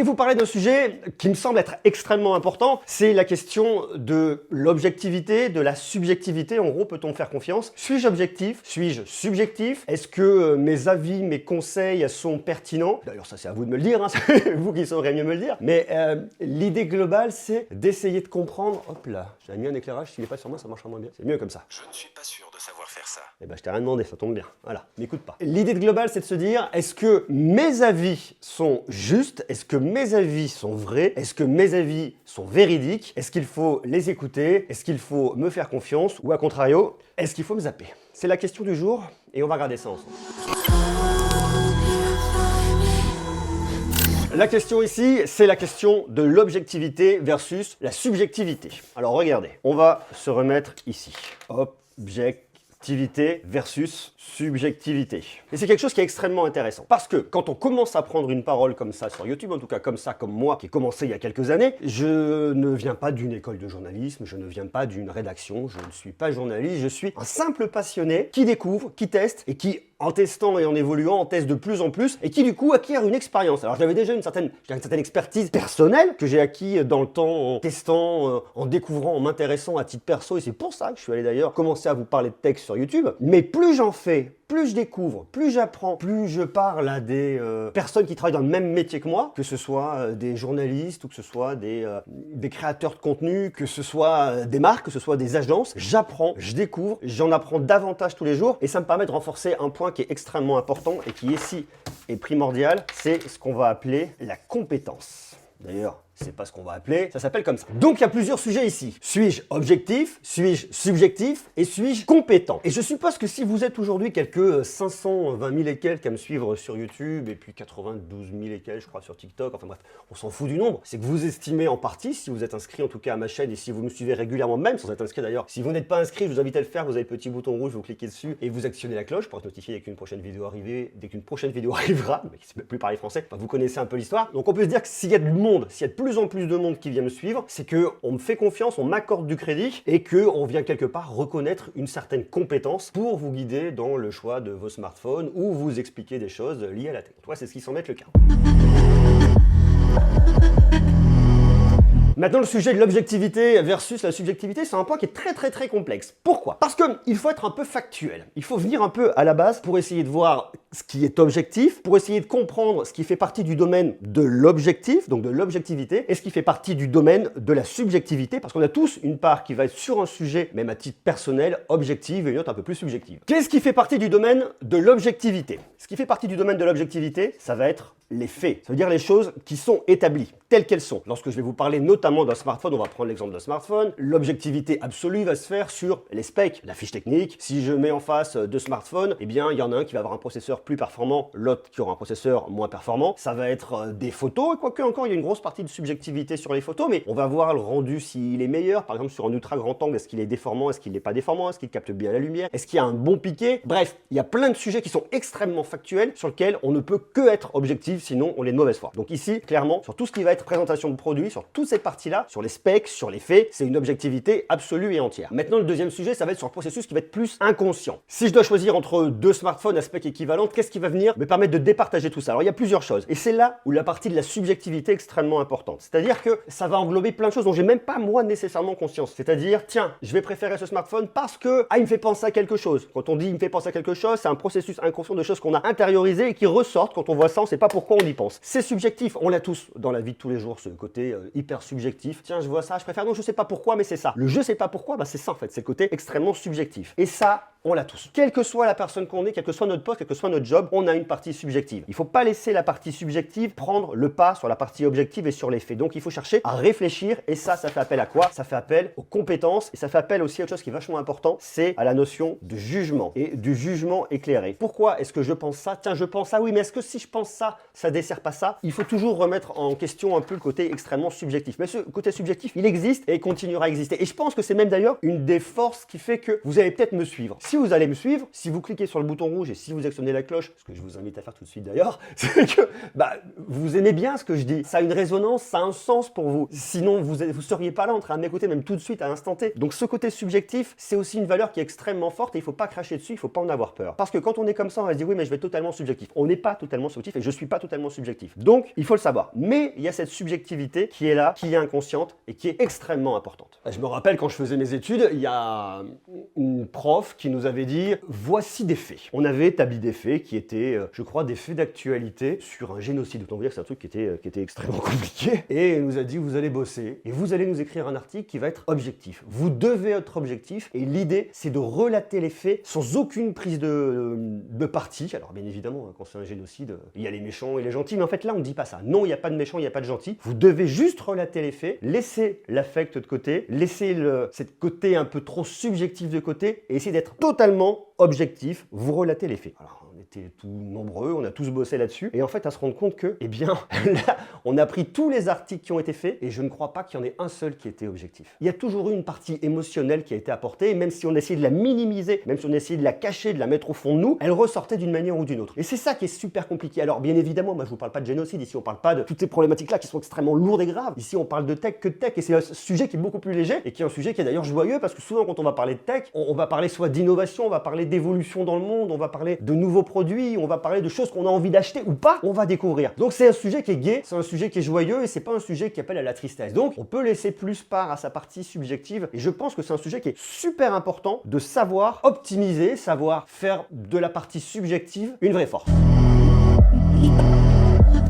vais vous parler d'un sujet qui me semble être extrêmement important, c'est la question de l'objectivité, de la subjectivité. En gros, peut-on faire confiance? Suis-je objectif? Suis-je subjectif? Est-ce que mes avis, mes conseils sont pertinents? D'ailleurs, ça c'est à vous de me le dire, hein, c'est vous qui saurez mieux me le dire. Mais l'idée globale, c'est d'essayer de comprendre... Hop là, j'ai mis un éclairage, s'il n'est pas sur moi, ça marchera moins bien. C'est mieux comme ça. Je ne suis pas sûr de savoir faire ça. Eh ben, je t'ai rien demandé, ça tombe bien. Voilà, m'écoute pas. L'idée globale, c'est de se dire, est-ce que mes avis sont justes? Est-ce que mes avis sont vrais? Est-ce que mes avis sont véridiques? Est-ce qu'il faut les écouter? Est-ce qu'il faut me faire confiance? Ou à contrario, est-ce qu'il faut me zapper? C'est la question du jour et on va regarder ça ensemble. La question ici, c'est la question de l'objectivité versus la subjectivité. Alors regardez, on va se remettre ici. Objectivité versus subjectivité. Et c'est quelque chose qui est extrêmement intéressant. Parce que quand on commence à prendre une parole comme ça sur YouTube, en tout cas comme ça, comme moi, qui ai commencé il y a quelques années, je ne viens pas d'une école de journalisme, je ne viens pas d'une rédaction, je ne suis pas journaliste, je suis un simple passionné qui découvre, qui teste et qui, en testant et en évoluant, en teste de plus en plus et qui du coup acquiert une expérience. Alors j'avais déjà une certaine expertise personnelle que j'ai acquis dans le temps en testant, en découvrant, en m'intéressant à titre perso et c'est pour ça que je suis allé d'ailleurs commencer à vous parler de texte sur YouTube. Mais plus j'en fais, plus je découvre, plus j'apprends, plus je parle à des personnes qui travaillent dans le même métier que moi, que ce soit des journalistes ou que ce soit des créateurs de contenu, que ce soit des marques, que ce soit des agences, j'apprends, je découvre, j'en apprends davantage tous les jours et ça me permet de renforcer un point qui est extrêmement important et qui ici est primordial, c'est ce qu'on va appeler la compétence. D'ailleurs, c'est pas ce qu'on va appeler, ça s'appelle comme ça. Donc il y a plusieurs sujets ici. Suis-je objectif? Suis-je subjectif? Et suis-je compétent? Et je suppose que si vous êtes aujourd'hui quelques 520 000 et quelques à me suivre sur YouTube et puis 92 000 et quelques je crois sur TikTok, enfin bref, on s'en fout du nombre, c'est que vous estimez en partie, si vous êtes inscrit en tout cas à ma chaîne et si vous me suivez régulièrement, même sans être inscrit d'ailleurs, si vous n'êtes pas inscrit, je vous invite à le faire, vous avez le petit bouton rouge, vous cliquez dessus et vous actionnez la cloche pour être notifié dès qu'une prochaine vidéo arrivera, mais qui ne sait plus parler français, enfin, vous connaissez un peu l'histoire. Donc on peut se dire que s'il y a du monde, s'il y a de plus en plus de monde qui vient me suivre, c'est qu'on me fait confiance, on m'accorde du crédit et qu'on vient quelque part reconnaître une certaine compétence pour vous guider dans le choix de vos smartphones ou vous expliquer des choses liées à la tech. Toi, c'est ce qui semble être le cas. Maintenant, le sujet de l'objectivité versus la subjectivité, c'est un point qui est très complexe. Pourquoi? Parce qu'il faut être un peu factuel. Il faut venir un peu à la base pour essayer de voir ce qui est objectif, pour essayer de comprendre ce qui fait partie du domaine de l'objectif, donc de l'objectivité, et ce qui fait partie du domaine de la subjectivité, parce qu'on a tous une part qui va être sur un sujet, même à titre personnel, objective, et une autre un peu plus subjective. Qu'est-ce qui fait partie du domaine de l'objectivité? Ce qui fait partie du domaine de l'objectivité, ça va être les faits. Ça veut dire les choses qui sont établies, telles qu'elles sont. Lorsque je vais vous parler notamment d'un smartphone, on va prendre l'exemple d'un smartphone, l'objectivité absolue va se faire sur les specs, la fiche technique. Si je mets en face deux smartphones, eh bien, il y en a un qui va avoir un processeur plus performant, l'autre qui aura un processeur moins performant. Ça va être des photos, et quoique encore, il y a une grosse partie de subjectivité sur les photos, mais on va voir le rendu s'il est meilleur. Par exemple, sur un ultra grand angle, est-ce qu'il est déformant, est-ce qu'il n'est pas déformant, est-ce qu'il capte bien la lumière, est-ce qu'il y a un bon piqué? Bref, il y a plein de sujets qui sont extrêmement factuels, sur lesquels on ne peut que être objectif, sinon on est de mauvaise foi. Donc ici, clairement, sur tout ce qui va être présentation de produits, sur toute cette partie-là, sur les specs, sur les faits, c'est une objectivité absolue et entière. Maintenant, le deuxième sujet, ça va être sur le processus qui va être plus inconscient. Si je dois choisir entre deux smartphones à specs équivalentes, qu'est-ce qui va venir me permettre de départager tout ça? Alors, il y a plusieurs choses. Et c'est là où la partie de la subjectivité est extrêmement importante. C'est-à-dire que ça va englober plein de choses dont j'ai même pas moi nécessairement conscience. C'est-à-dire, tiens, je vais préférer ce smartphone parce que, il me fait penser à quelque chose. Quand on dit il me fait penser à quelque chose, c'est un processus inconscient de choses qu'on a intériorisées et qui ressortent quand on voit ça, on sait pas pourquoi on y pense. C'est subjectif, on l'a tous dans la vie de tous les jours, ce côté hyper subjectif. Tiens, je vois ça, je préfère, non, je sais pas pourquoi, mais c'est ça. Le je sais pas pourquoi, bah c'est ça en fait, c'est le côté extrêmement subjectif. Et ça, on l'a tous. Quelle que soit la personne qu'on est, quel que soit notre poste, quel que soit notre job, on a une partie subjective. Il faut pas laisser la partie subjective prendre le pas sur la partie objective et sur les faits. Donc il faut chercher à réfléchir et ça fait appel à quoi? Ça fait appel aux compétences et ça fait appel aussi à autre chose qui est vachement important, c'est à la notion de jugement et du jugement éclairé. Pourquoi est-ce que je pense ça? Tiens, je pense ça, oui, mais est-ce que si je pense ça, ça dessert pas ça? Il faut toujours remettre en question un peu le côté extrêmement subjectif. Mais ce côté subjectif, il existe et il continuera à exister. Et je pense que c'est même d'ailleurs une des forces qui fait que vous allez peut-être me suivre. Si vous allez me suivre, si vous cliquez sur le bouton rouge et si vous actionnez la cloche, ce que je vous invite à faire tout de suite d'ailleurs, c'est que vous aimez bien ce que je dis. Ça a une résonance, ça a un sens pour vous. Sinon, vous seriez pas là en train de m'écouter même tout de suite à l'instant T. Donc ce côté subjectif, c'est aussi une valeur qui est extrêmement forte et il faut pas cracher dessus, il faut pas en avoir peur. Parce que quand on est comme ça, on va se dire oui mais je vais être totalement subjectif. On n'est pas totalement subjectif et je suis pas totalement subjectif. Donc il faut le savoir. Mais il y a cette subjectivité qui est là, qui est inconsciente et qui est extrêmement importante. Je me rappelle quand je faisais mes études, il y a une prof qui nous avait dit voici des faits. On avait établi des faits qui étaient, je crois, des faits d'actualité sur un génocide. Autant vous dire que c'est un truc qui était extrêmement compliqué. Et elle nous a dit vous allez bosser et vous allez nous écrire un article qui va être objectif. Vous devez être objectif et l'idée c'est de relater les faits sans aucune prise de parti. Alors bien évidemment, quand c'est un génocide, il y a les méchants et les gentils, mais en fait là on ne dit pas ça. Non, il n'y a pas de méchants, il n'y a pas de gentils. Vous devez juste relater les faits, laisser l'affect de côté, laisser cette côté un peu trop subjectif de côté et essayer d'être totalement objectif. Vous relatez les faits. Alors, on était tous nombreux, on a tous bossé là-dessus. Et en fait, à se rendre compte que, eh bien, là, on a pris tous les articles qui ont été faits et je ne crois pas qu'il y en ait un seul qui était objectif. Il y a toujours eu une partie émotionnelle qui a été apportée et même si on essayait de la minimiser, même si on essayait de la cacher, de la mettre au fond de nous, elle ressortait d'une manière ou d'une autre. Et c'est ça qui est super compliqué. Alors, bien évidemment, moi, je vous parle pas de génocide. Ici, on parle pas de toutes ces problématiques-là qui sont extrêmement lourdes et graves. Ici, on parle de tech que de tech et c'est un sujet qui est beaucoup plus léger et qui est un sujet qui est d'ailleurs joyeux parce que souvent, quand on va parler de tech, on va parler soit d'innovation, on va parler d'évolution dans le monde, on va parler de nouveaux produits, on va parler de choses qu'on a envie d'acheter ou pas, on va découvrir. Donc c'est un sujet qui est gai, c'est un sujet qui est joyeux et c'est pas un sujet qui appelle à la tristesse. Donc on peut laisser plus part à sa partie subjective et je pense que c'est un sujet qui est super important de savoir optimiser, savoir faire de la partie subjective une vraie force.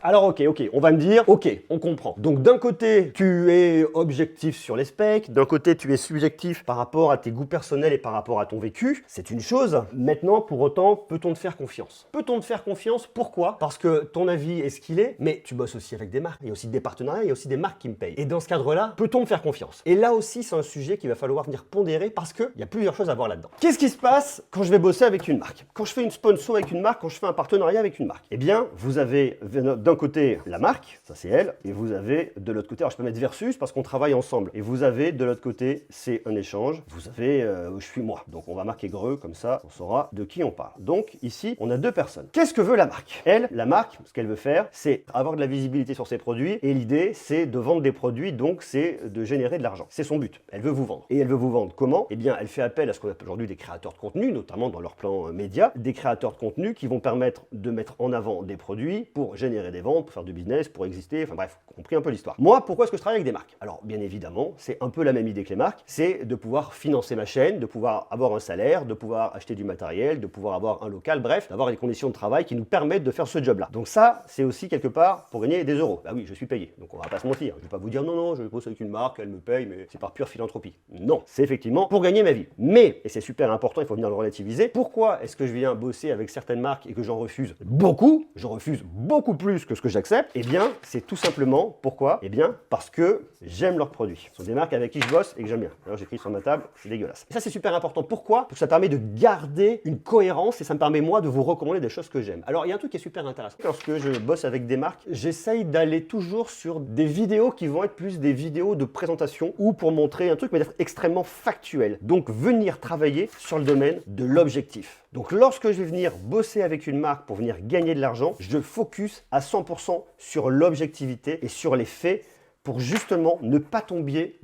Alors ok, on va me dire, ok, on comprend. Donc d'un côté, tu es objectif sur les specs, d'un côté, tu es subjectif par rapport à tes goûts personnels et par rapport à ton vécu, c'est une chose. Maintenant, pour autant, peut-on te faire confiance? Peut-on te faire confiance? Pourquoi? Parce que ton avis est ce qu'il est, mais tu bosses aussi avec des marques, il y a aussi des partenariats, il y a aussi des marques qui me payent. Et dans ce cadre-là, peut-on me faire confiance? Et là aussi, c'est un sujet qu'il va falloir venir pondérer parce qu'il y a plusieurs choses à voir là-dedans. Qu'est-ce qui se passe quand je vais bosser avec une marque? Quand je fais une sponsor avec une marque, quand je fais un partenariat avec une marque? Eh bien, vous avez d'un côté la marque, ça c'est elle, et vous avez de l'autre côté, alors je peux mettre versus parce qu'on travaille ensemble, et vous avez de l'autre côté, c'est un échange, vous avez je suis moi, donc on va marquer greux, comme ça on saura de qui on parle. Donc ici, on a deux personnes. Qu'est-ce que veut la marque? Elle, la marque, ce qu'elle veut faire, c'est avoir de la visibilité sur ses produits, et l'idée c'est de vendre des produits, donc c'est de générer de l'argent. C'est son but, elle veut vous vendre. Et elle veut vous vendre comment? Eh bien, elle fait appel à ce qu'on appelle aujourd'hui des créateurs de contenu, notamment dans leur plan média, des créateurs de contenu qui vont permettre de mettre en avant des produits pour générer des ventes, pour faire du business, pour exister, enfin bref, compris un peu l'histoire. Moi, pourquoi est-ce que je travaille avec des marques? Alors, bien évidemment, c'est un peu la même idée que les marques, c'est de pouvoir financer ma chaîne, de pouvoir avoir un salaire, de pouvoir acheter du matériel, de pouvoir avoir un local, bref, d'avoir des conditions de travail qui nous permettent de faire ce job-là. Donc ça, c'est aussi quelque part pour gagner des euros. Bah oui, je suis payé, donc on va pas se mentir. Je vais pas vous dire non, je bosse avec une marque, elle me paye, mais c'est par pure philanthropie. Non, c'est effectivement pour gagner ma vie. Mais, et c'est super important, il faut venir le relativiser, pourquoi est-ce que je viens bosser avec certaines marques et que j'en refuse beaucoup? J'en refuse beaucoup plus que ce que j'accepte. Eh bien, c'est tout simplement, pourquoi? Eh bien, parce que j'aime leurs produits. Ce sont des marques avec qui je bosse et que j'aime bien. Alors j'écris sur ma table, c'est dégueulasse. Et ça, c'est super important. Pourquoi? Parce que ça permet de garder une cohérence et ça me permet, moi, de vous recommander des choses que j'aime. Alors, il y a un truc qui est super intéressant. Lorsque je bosse avec des marques, j'essaye d'aller toujours sur des vidéos qui vont être plus des vidéos de présentation ou pour montrer un truc, mais d'être extrêmement factuel. Donc, venir travailler sur le domaine de l'objectif. Donc, lorsque je vais venir bosser avec une marque pour venir gagner de l'argent, je focus à 100% sur l'objectivité et sur les faits pour justement ne pas tomber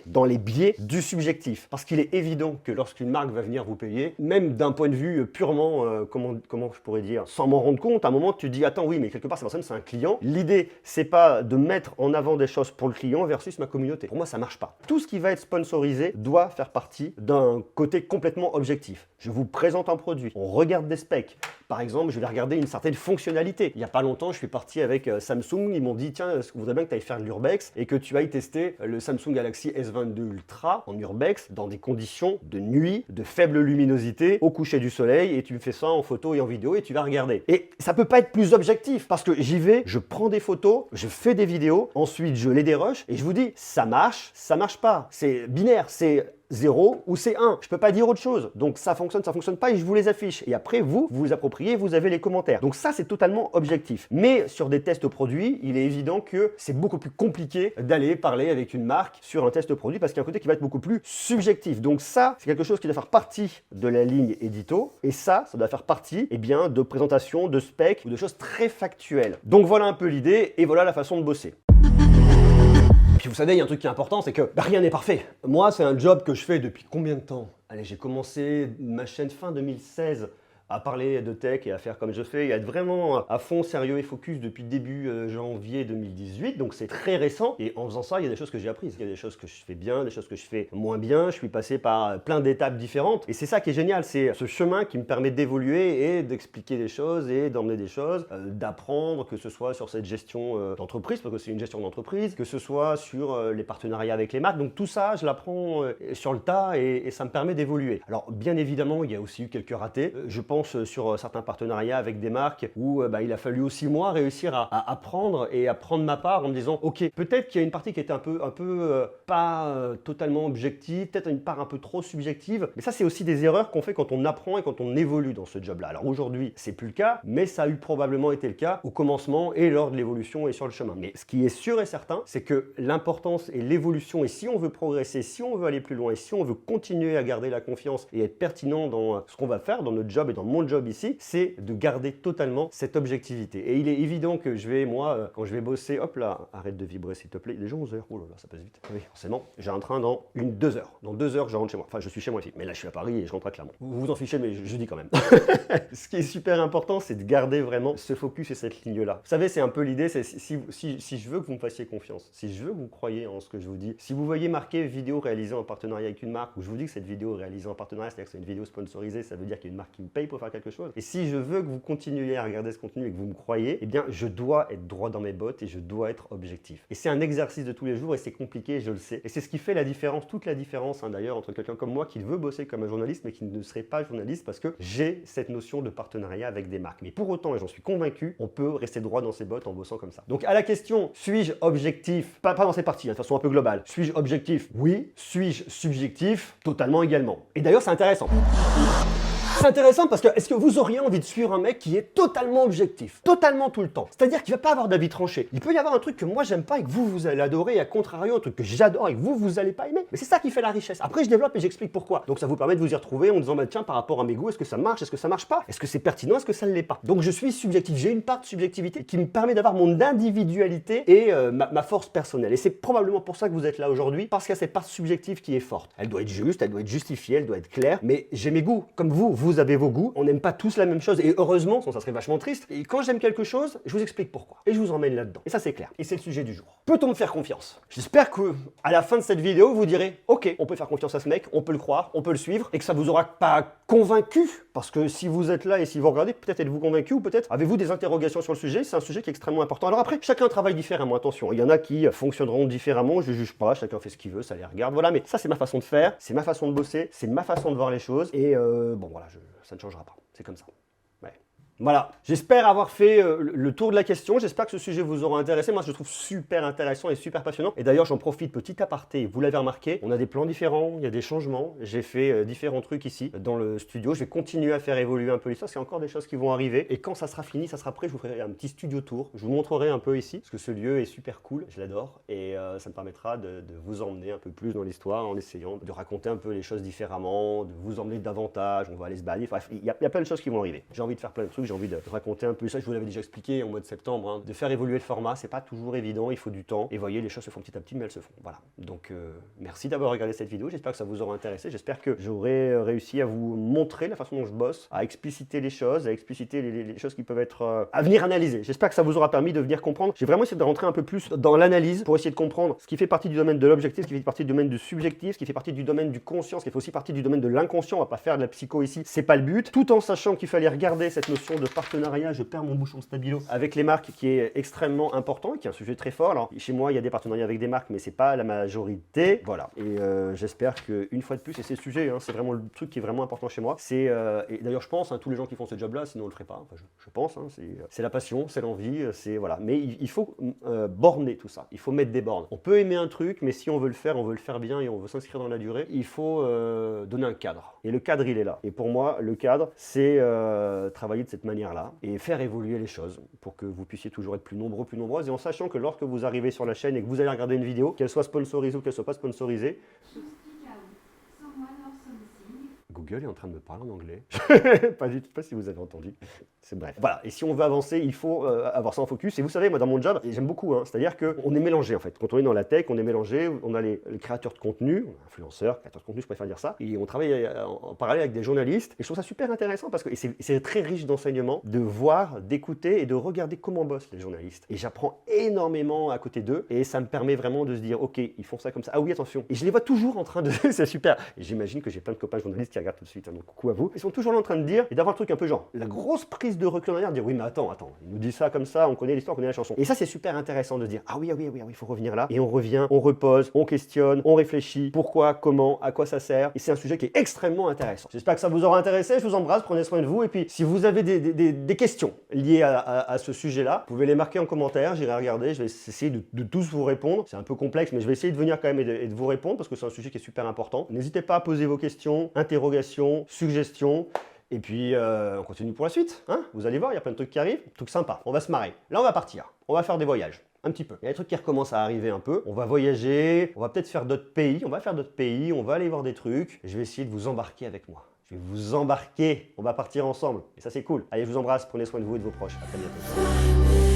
dans les biais du subjectif. Parce qu'il est évident que lorsqu'une marque va venir vous payer, même d'un point de vue purement, comment je pourrais dire, sans m'en rendre compte, à un moment tu te dis, attends, oui, mais quelque part, cette personne, c'est un client. L'idée, c'est pas de mettre en avant des choses pour le client versus ma communauté. Pour moi, ça marche pas. Tout ce qui va être sponsorisé doit faire partie d'un côté complètement objectif. Je vous présente un produit, on regarde des specs. Par exemple, je vais regarder une certaine fonctionnalité. Il n'y a pas longtemps, je suis parti avec Samsung, ils m'ont dit, tiens, est-ce qu'on voudrait bien que tu ailles faire de l'urbex et que tu ailles tester le Samsung Galaxy S22 Ultra en urbex dans des conditions de nuit, de faible luminosité, au coucher du soleil, et tu me fais ça en photo et en vidéo et tu vas regarder. Et ça peut pas être plus objectif parce que j'y vais, je prends des photos, je fais des vidéos, ensuite je les dérush et je vous dis, ça marche pas. C'est binaire, c'est 0 ou c'est 1. Je peux pas dire autre chose. Donc ça fonctionne pas et je vous les affiche. Et après, vous vous appropriez, vous avez les commentaires. Donc ça, c'est totalement objectif. Mais sur des tests produits, il est évident que c'est beaucoup plus compliqué d'aller parler avec une marque sur un test produit parce qu'il y a un côté qui va être beaucoup plus subjectif. Donc ça, c'est quelque chose qui doit faire partie de la ligne édito. Et ça doit faire partie de présentation, de spec ou de choses très factuelles. Donc voilà un peu l'idée et voilà la façon de bosser. Puis vous savez, il y a un truc qui est important, c'est que rien n'est parfait. Moi, c'est un job que je fais depuis combien de temps? Allez, j'ai commencé ma chaîne fin 2016 à parler de tech et à faire comme je fais et à être vraiment à fond sérieux et focus depuis début janvier 2018, donc c'est très récent. Et en faisant ça, il y a des choses que j'ai apprises. Il y a des choses que je fais bien, des choses que je fais moins bien. Je suis passé par plein d'étapes différentes et c'est ça qui est génial, c'est ce chemin qui me permet d'évoluer et d'expliquer des choses et d'emmener des choses, d'apprendre, que ce soit sur cette gestion d'entreprise, parce que c'est une gestion d'entreprise, que ce soit sur les partenariats avec les marques. Donc tout ça, je l'apprends sur le tas et ça me permet d'évoluer. Alors bien évidemment, il y a aussi eu quelques ratés. Je pense sur certains partenariats avec des marques où il a fallu aussi moi réussir à apprendre et à prendre ma part en me disant ok, peut-être qu'il y a une partie qui était un peu pas totalement objective, peut-être une part un peu trop subjective, mais ça c'est aussi des erreurs qu'on fait quand on apprend et quand on évolue dans ce job-là. Alors aujourd'hui c'est plus le cas, mais ça a eu probablement été le cas au commencement et lors de l'évolution et sur le chemin. Mais ce qui est sûr et certain, c'est que l'importance et l'évolution, et si on veut progresser, si on veut aller plus loin et si on veut continuer à garder la confiance et être pertinent dans ce qu'on va faire, dans notre job et dans mon job ici, c'est de garder totalement cette objectivité. Et il est évident que je vais, moi, quand je vais bosser, hop là, arrête de vibrer s'il te plaît, il est déjà 11h, oh là là, ça passe vite. Oui, forcément, j'ai un train dans 2 heures. Dans 2 heures, je rentre chez moi. Enfin, je suis chez moi ici, mais là, je suis à Paris et je rentre à Clermont. Vous vous en fichez, mais je dis quand même. Ce qui est super important, c'est de garder vraiment ce focus et cette ligne-là. Vous savez, c'est un peu l'idée, c'est si je veux que vous me fassiez confiance, si je veux que vous croyez en ce que je vous dis, si vous voyez marqué vidéo réalisée en partenariat avec une marque, ou je vous dis que cette vidéo est réalisée en partenariat, c'est-à-dire que c'est une vidéo sponsorisée, ça veut dire qu'il y a une marque qui me paye pour faire quelque chose. Et si je veux que vous continuiez à regarder ce contenu et que vous me croyez, eh bien, je dois être droit dans mes bottes et je dois être objectif. Et c'est un exercice de tous les jours et c'est compliqué, je le sais. Et c'est ce qui fait la différence, toute la différence d'ailleurs, entre quelqu'un comme moi qui veut bosser comme un journaliste mais qui ne serait pas journaliste parce que j'ai cette notion de partenariat avec des marques. Mais pour autant, et j'en suis convaincu, on peut rester droit dans ses bottes en bossant comme ça. Donc à la question, suis-je objectif? Pas dans cette partie, de façon un peu globale. Suis-je objectif? Oui. Suis-je subjectif? Totalement également. Et d'ailleurs, c'est intéressant. C'est intéressant parce que est-ce que vous auriez envie de suivre un mec qui est totalement objectif, totalement tout le temps? C'est-à-dire qu'il ne va pas avoir d'avis tranché. Il peut y avoir un truc que moi j'aime pas et que vous allez adorer, et à contrario un truc que j'adore et que vous allez pas aimer. Mais c'est ça qui fait la richesse. Après je développe et j'explique pourquoi. Donc ça vous permet de vous y retrouver en disant bah tiens, par rapport à mes goûts, est-ce que ça marche, est-ce que ça marche pas? Est-ce que c'est pertinent, est-ce que ça ne l'est pas? Donc je suis subjectif, j'ai une part de subjectivité qui me permet d'avoir mon individualité et ma force personnelle. Et c'est probablement pour ça que vous êtes là aujourd'hui, parce qu'il y a cette part subjective qui est forte. Elle doit être juste, elle doit être justifiée, elle doit être claire, mais j'ai mes goûts. Comme vous avez vos goûts. On n'aime pas tous la même chose et heureusement, sinon ça serait vachement triste. Et quand j'aime quelque chose, je vous explique pourquoi. Et je vous emmène là-dedans. Et ça c'est clair. Et c'est le sujet du jour. Peut-on me faire confiance? J'espère que à la fin de cette vidéo, vous direz ok, on peut faire confiance à ce mec, on peut le croire, on peut le suivre, et que ça vous aura pas convaincu. Parce que si vous êtes là et si vous regardez, peut-être êtes-vous convaincu ou peut-être avez-vous des interrogations sur le sujet. C'est un sujet qui est extrêmement important. Alors après, chacun travaille différemment. Attention, il y en a qui fonctionneront différemment. Je juge pas, chacun fait ce qu'il veut, ça les regarde. Voilà, mais ça c'est ma façon de faire, c'est ma façon de bosser, c'est ma façon de voir les choses. Et bon voilà, ça ne changera pas. C'est comme ça. Ouais. Voilà, j'espère avoir fait le tour de la question, j'espère que ce sujet vous aura intéressé. Moi je le trouve super intéressant et super passionnant. Et d'ailleurs j'en profite, petit aparté, vous l'avez remarqué, on a des plans différents, il y a des changements. J'ai fait différents trucs ici dans le studio, je vais continuer à faire évoluer un peu l'histoire, c'est encore des choses qui vont arriver. Et quand ça sera fini, ça sera prêt, je vous ferai un petit studio tour. Je vous montrerai un peu ici, parce que ce lieu est super cool, je l'adore. Et ça me permettra de vous emmener un peu plus dans l'histoire en essayant de raconter un peu les choses différemment, de vous emmener davantage, on va aller se balader. Bref, il y a plein de choses qui vont arriver. J'ai envie de faire plein de trucs, j'ai envie de raconter un peu ça, je vous l'avais déjà expliqué au mois de septembre, hein, de faire évoluer le format, c'est pas toujours évident, il faut du temps, et voyez, les choses se font petit à petit, mais elles se font, voilà. Donc merci d'avoir regardé cette vidéo, j'espère que ça vous aura intéressé, j'espère que j'aurai réussi à vous montrer la façon dont je bosse, à expliciter les choses, à expliciter les choses qui peuvent être à venir analyser. J'espère que ça vous aura permis de venir comprendre. J'ai vraiment essayé de rentrer un peu plus dans l'analyse pour essayer de comprendre ce qui fait partie du domaine de l'objectif, ce qui fait partie du domaine du subjectif, ce qui fait partie du domaine du conscient, ce qui fait aussi partie du domaine de l'inconscient. On va pas faire de la psycho ici, c'est pas le but, tout en sachant qu'il fallait regarder cette notion question de partenariat, je perds mon bouchon de stabilo, avec les marques qui est extrêmement important, qui est un sujet très fort. Alors, chez moi, il y a des partenariats avec des marques, mais c'est pas la majorité. Voilà. Et j'espère qu'une fois de plus, et c'est le sujet, hein, c'est vraiment le truc qui est vraiment important chez moi. C'est, et d'ailleurs, je pense, hein, tous les gens qui font ce job-là, sinon on le ferait pas. Enfin, je pense, hein, c'est la passion, c'est l'envie, c'est voilà. Mais il faut borner tout ça. Il faut mettre des bornes. On peut aimer un truc, mais si on veut le faire bien et on veut s'inscrire dans la durée, il faut donner un cadre. Et le cadre, il est là. Et pour moi, le cadre, c'est travailler de cette manière-là et faire évoluer les choses pour que vous puissiez toujours être plus nombreux, plus nombreuses. Et en sachant que lorsque vous arrivez sur la chaîne et que vous allez regarder une vidéo, qu'elle soit sponsorisée ou qu'elle soit pas sponsorisée, Google est en train de me parler en anglais. Pas du tout, pas si vous avez entendu. C'est bref. Voilà, et si on veut avancer, il faut avoir ça en focus. Et vous savez, moi dans mon job, et j'aime beaucoup, hein, c'est-à-dire qu'on est mélangé en fait. Quand on est dans la tech, on est mélangé, on a les créateurs de contenu, influenceurs, créateurs de contenu, je préfère dire ça, et on travaille en parallèle avec des journalistes. Et je trouve ça super intéressant parce que c'est très riche d'enseignement de voir, d'écouter et de regarder comment bossent les journalistes. Et j'apprends énormément à côté d'eux, et ça me permet vraiment de se dire, ok, ils font ça comme ça. Ah oui, attention. Et je les vois toujours en train de... c'est super. Et j'imagine que j'ai plein de copains journalistes qui regardent tout de suite, hein, donc coucou à vous. Ils sont toujours là en train de dire, et d'avoir un truc un peu genre, la grosse prise de recul en arrière, de dire oui mais attends, il nous dit ça comme ça, on connaît l'histoire, on connaît la chanson. Et ça c'est super intéressant de dire ah oui, il faut revenir là. Et on revient, on repose, on questionne, on réfléchit, pourquoi, comment, à quoi ça sert. Et c'est un sujet qui est extrêmement intéressant. J'espère que ça vous aura intéressé, je vous embrasse, prenez soin de vous. Et puis si vous avez des questions liées à ce sujet-là, vous pouvez les marquer en commentaire, j'irai regarder, je vais essayer de tous vous répondre. C'est un peu complexe, mais je vais essayer de venir quand même et de vous répondre parce que c'est un sujet qui est super important. N'hésitez pas à poser vos questions, interrogations, suggestions. Et puis, on continue pour la suite. Hein, vous allez voir, il y a plein de trucs qui arrivent. Trucs sympas. On va se marrer. Là, on va partir. On va faire des voyages. Un petit peu. Il y a des trucs qui recommencent à arriver un peu. On va voyager. On va peut-être faire d'autres pays. On va faire d'autres pays. On va aller voir des trucs. Et je vais essayer de vous embarquer avec moi. Je vais vous embarquer. On va partir ensemble. Et ça, c'est cool. Allez, je vous embrasse. Prenez soin de vous et de vos proches. À très bientôt.